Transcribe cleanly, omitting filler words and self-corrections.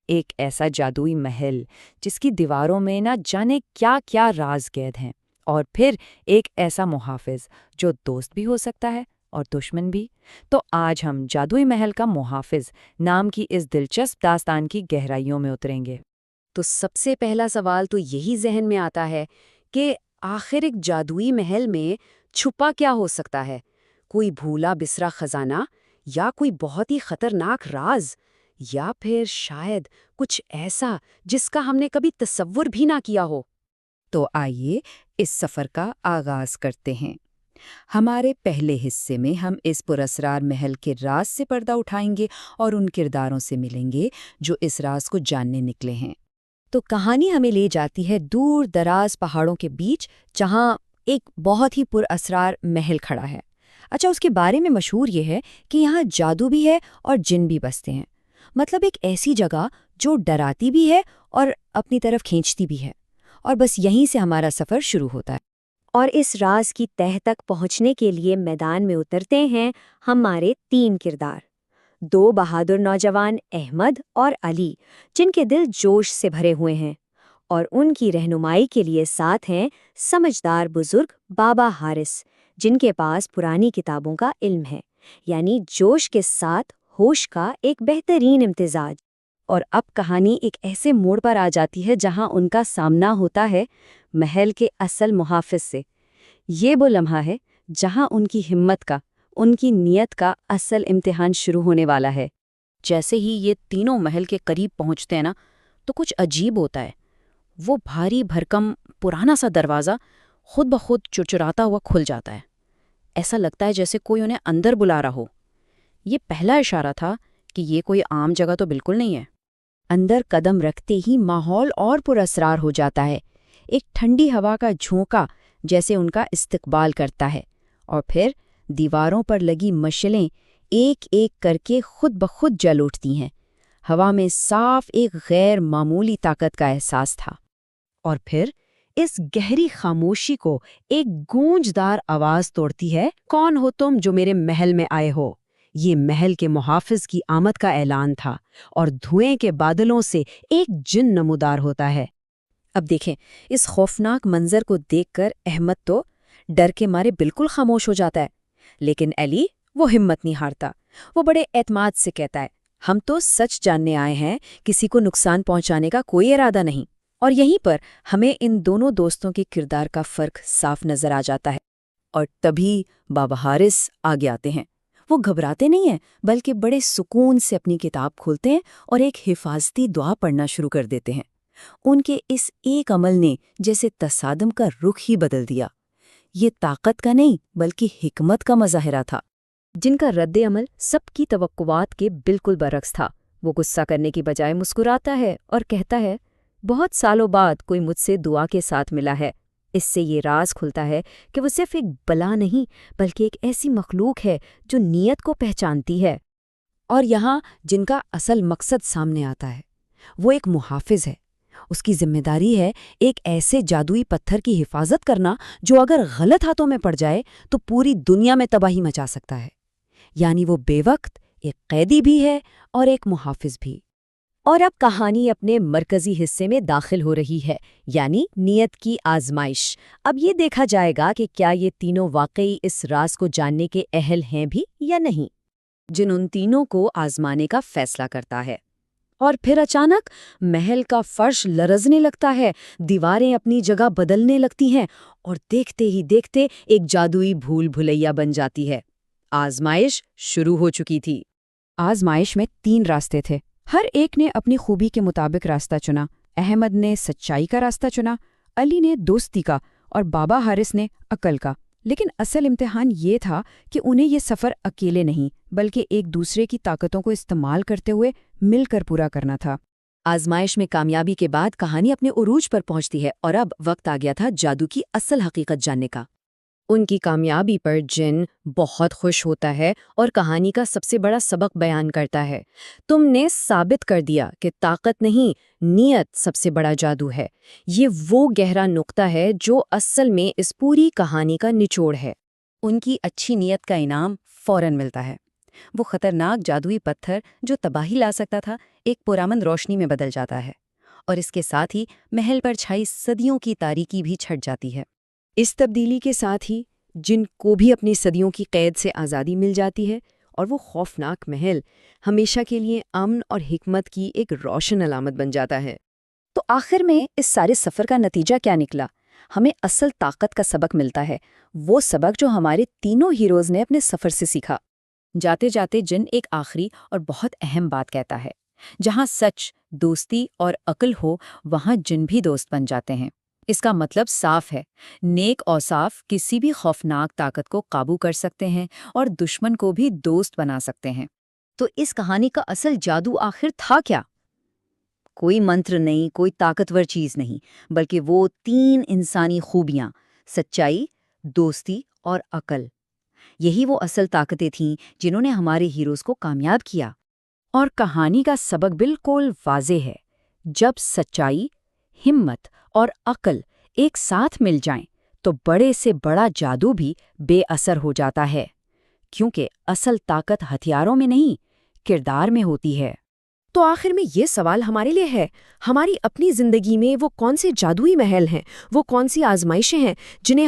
ایک ایسا جادوئی محل جس کی دیواروں میں نہ جانے کیا کیا راز قید ہیں، اور پھر ایک ایسا محافظ جو دوست بھی ہو سکتا ہے اور دشمن بھی۔ تو آج ہم جادوئی محل کا محافظ نام کی اس دلچسپ داستان کی گہرائیوں میں اتریں گے۔ تو سب سے پہلا سوال تو یہی ذہن میں آتا ہے کہ آخر ایک جادوئی محل میں چھپا کیا ہو سکتا ہے؟ کوئی بھولا بسرا خزانہ، یا کوئی بہت ہی خطرناک راز، یا پھر شاید کچھ ایسا جس کا ہم نے کبھی تصور بھی نہ کیا ہو؟ تو آئیے اس سفر کا آغاز کرتے ہیں۔ ہمارے پہلے حصے میں ہم اس پراسرار محل کے راز سے پردہ اٹھائیں گے اور ان کرداروں سے ملیں گے جو اس راز کو جاننے نکلے ہیں۔ تو کہانی ہمیں لے جاتی ہے دور دراز پہاڑوں کے بیچ، جہاں ایک بہت ہی پراسرار محل کھڑا ہے۔ اچھا، اس کے بارے میں مشہور یہ ہے کہ یہاں جادو بھی ہے اور جن بھی بستے ہیں، مطلب ایک ایسی جگہ جو ڈراتی بھی ہے اور اپنی طرف کھینچتی بھی ہے، اور بس یہیں سے ہمارا سفر شروع ہوتا ہے۔ اور اس راز کی تہہ تک پہنچنے کے لیے میدان میں اترتے ہیں ہمارے 3 کردار، 2 بہادر نوجوان احمد اور علی، جن کے دل جوش سے بھرے ہوئے ہیں، اور ان کی رہنمائی کے لیے ساتھ ہیں سمجھدار بزرگ بابا حارث، جن کے پاس پرانی کتابوں کا علم ہے، یعنی جوش کے ساتھ ہوش کا ایک بہترین امتزاج۔ اور اب کہانی ایک ایسے موڑ پر آ جاتی ہے جہاں ان کا سامنا ہوتا ہے محل کے اصل محافظ سے۔ یہ وہ لمحہ ہے جہاں ان کی ہمت کا، ان کی نیت کا اصل امتحان شروع ہونے والا ہے۔ جیسے ہی یہ تینوں محل کے قریب پہنچتے ہیں نا، تو کچھ عجیب ہوتا ہے۔ وہ بھاری بھرکم پرانا سا دروازہ خود بخود چرچراتا ہوا کھل جاتا ہے۔ ایسا لگتا ہے جیسے کوئی انہیں اندر بلا رہا ہو۔ یہ پہلا اشارہ تھا کہ یہ کوئی عام جگہ تو بالکل نہیں ہے۔ اندر قدم رکھتے ہی ماحول اور پراسرار ہو جاتا ہے۔ ایک ٹھنڈی ہوا کا جھونکا جیسے ان کا استقبال کرتا ہے، اور پھر دیواروں پر لگی مشعلیں ایک ایک کر کے خود بخود جل اٹھتی ہیں۔ ہوا میں صاف ایک غیر معمولی طاقت کا احساس تھا۔ اور پھر اس گہری خاموشی کو ایک گونجدار آواز توڑتی ہے، کون ہو تم جو میرے محل میں آئے ہو؟ یہ محل کے محافظ کی آمد کا اعلان تھا، اور دھوئیں کے بادلوں سے ایک جن نمودار ہوتا ہے۔ اب دیکھیں، اس خوفناک منظر کو دیکھ کر احمد تو ڈر کے مارے بالکل خاموش ہو جاتا ہے، لیکن علی وہ ہمت نہیں ہارتا۔ وہ بڑے اعتماد سے کہتا ہے، ہم تو سچ جاننے آئے ہیں، کسی کو نقصان پہنچانے کا کوئی ارادہ نہیں۔ اور یہیں پر ہمیں ان دونوں دوستوں کے کردار کا فرق صاف نظر آ جاتا ہے۔ اور تبھی بابا حارث آگے آتے ہیں۔ وہ گھبراتے نہیں ہیں، بلکہ بڑے سکون سے اپنی کتاب کھولتے ہیں اور ایک حفاظتی دعا پڑھنا شروع کر دیتے ہیں۔ ان کے اس ایک عمل نے جیسے تصادم کا رخ ہی بدل دیا۔ یہ طاقت کا نہیں بلکہ حکمت کا مظاہرہ تھا۔ جن کا رد عمل سب کی توقعات کے بالکل برعکس تھا۔ وہ غصہ کرنے کی بجائے مسکراتا ہے اور کہتا ہے، بہت سالوں بعد کوئی مجھ سے دعا کے ساتھ ملا ہے۔ اس سے یہ راز کھلتا ہے کہ وہ صرف ایک بلا نہیں بلکہ ایک ایسی مخلوق ہے جو نیت کو پہچانتی ہے۔ اور یہاں جن کا اصل مقصد سامنے آتا ہے، وہ ایک محافظ ہے۔ اس کی ذمہ داری ہے ایک ایسے جادوئی پتھر کی حفاظت کرنا جو اگر غلط ہاتھوں میں پڑ جائے تو پوری دنیا میں تباہی مچا سکتا ہے۔ یعنی وہ بے وقت ایک قیدی بھی ہے اور ایک محافظ بھی۔ اور اب کہانی اپنے مرکزی حصے میں داخل ہو رہی ہے، یعنی نیت کی آزمائش۔ اب یہ دیکھا جائے گا کہ کیا یہ تینوں واقعی اس راز کو جاننے کے اہل ہیں بھی یا نہیں، جن ان تینوں کو آزمانے کا فیصلہ کرتا ہے۔ اور پھر اچانک محل کا فرش لرزنے لگتا ہے، دیواریں اپنی جگہ بدلنے لگتی ہیں، اور دیکھتے ہی دیکھتے ایک جادوئی بھول بھلیا بن جاتی ہے۔ آزمائش شروع ہو چکی تھی۔ آزمائش میں 3 راستے تھے۔ ہر ایک نے اپنی خوبی کے مطابق راستہ چنا۔ احمد نے سچائی کا راستہ چنا، علی نے دوستی کا، اور بابا حارث نے عقل کا۔ لیکن اصل امتحان یہ تھا کہ انہیں یہ سفر اکیلے نہیں بلکہ ایک دوسرے کی طاقتوں کو استعمال کرتے ہوئے مل کر پورا کرنا تھا۔ آزمائش میں کامیابی کے بعد کہانی اپنے عروج پر پہنچتی ہے، اور اب وقت آ گیا تھا جادو کی اصل حقیقت جاننے کا۔ ان کی کامیابی پر جن بہت خوش ہوتا ہے اور کہانی کا سب سے بڑا سبق بیان کرتا ہے، تم نے ثابت کر دیا کہ طاقت نہیں، نیت سب سے بڑا جادو ہے۔ یہ وہ گہرا نقطہ ہے جو اصل میں اس پوری کہانی کا نچوڑ ہے۔ ان کی اچھی نیت کا انعام فوراً ملتا ہے۔ وہ خطرناک جادوئی پتھر جو تباہی لا سکتا تھا، ایک پرامن روشنی میں بدل جاتا ہے، اور اس کے ساتھ ہی محل پر چھائی صدیوں کی تاریکی بھی چھٹ جاتی ہے۔ اس تبدیلی کے ساتھ ہی جن کو بھی اپنی صدیوں کی قید سے آزادی مل جاتی ہے، اور وہ خوفناک محل ہمیشہ کے لیے امن اور حکمت کی ایک روشن علامت بن جاتا ہے۔ تو آخر میں اس سارے سفر کا نتیجہ کیا نکلا؟ ہمیں اصل طاقت کا سبق ملتا ہے، وہ سبق جو ہمارے تینوں ہیروز نے اپنے سفر سے سیکھا۔ جاتے جاتے جن ایک آخری اور بہت اہم بات کہتا ہے، جہاں سچ، دوستی اور عقل ہو، وہاں جن بھی دوست بن جاتے ہیں۔ اس کا مطلب صاف ہے، نیک اوصاف کسی بھی خوفناک طاقت کو قابو کر سکتے ہیں اور دشمن کو بھی دوست بنا سکتے ہیں۔ تو اس کہانی کا اصل جادو آخر تھا کیا؟ کوئی منتر نہیں، کوئی طاقتور چیز نہیں، بلکہ وہ 3 انسانی خوبیاں: سچائی، دوستی اور عقل۔ یہی وہ اصل طاقتیں تھیں جنہوں نے ہمارے ہیروز کو کامیاب کیا۔ اور کہانی کا سبق بالکل واضح ہے، جب سچائی، ہمت اور عقل ایک ساتھ مل جائیں تو بڑے سے بڑا جادو بھی بے اثر ہو جاتا ہے، کیونکہ اصل طاقت ہتھیاروں میں نہیں، کردار میں ہوتی ہے۔ تو آخر میں یہ سوال ہمارے لیے ہے، ہماری اپنی زندگی میں وہ کون سے جادوئی محل ہیں، وہ کون سی آزمائشیں ہیں جنہیں